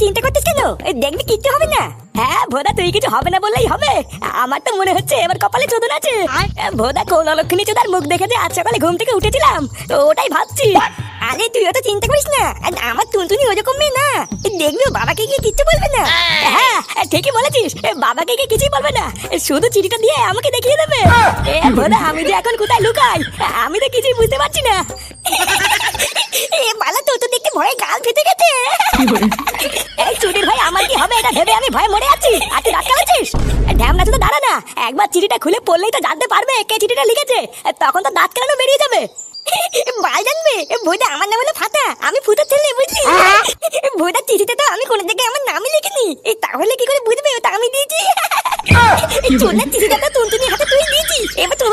চিন্তা করতেছ কেন? দেখবি কিচ্ছু হবে না। হ্যাঁ ভোদা, তুই কিছু হবে না বললেই হবে। আমার তো মনে হচ্ছে এবার কপালে চোদন আছে। ভোদা, কোন অলক্ষণী চোদার মুখ দেখে যে আজ সকালে ঘুম থেকে উঠেছিলাম, ওটাই ভাবছি। আরে তুই অত চিন্তা করিস না, আমার টুনটুনি ওরকম মেয়ে না। দেখবি ও বাবাকে গিয়ে কিচ্ছু বলবে না। হ্যাঁ ঠিকই বলেছিস, বাবাকে গিয়ে কিছুই বলবে না, শুধু চিঠিটা দিয়ে আমাকে দেখিয়ে দেবে। ভোদা, আমি যে এখন কোথায় লুকাই আমি তো কিছুই বুঝতে পারছি না। বালা, তো দেখতে ভয়ে গাল ফেটে গেছে। এই চুদির ভাই, আমার কি হবে এটা ভেবে আমি ভয়ে মরে আছি। আর তুই রাত কালাচ্ছিস? ঢ্যামনা তো দাঁড়া না, একবার চিঠিটা খুলে পড়লেই তো জানতে পারবে কে চিঠিটা লিখেছে। তখন তো দাঁত কেলানো বেরিয়ে যাবে। ভাই জানবে ভোদা, আমার নাম হলো ফাতা, আমি ফুটার ছেলে, বুঝলি? ভোদা, চিঠিতে তো আমি কোনো জায়গায় আমার নামই লিখিনি, তাহলে কি করে বুঝবে ওটা আমি দিয়েছি? চোরের চিঠিটা তো টুনটুনির হাতে তুই দিয়েছি, এবার তোর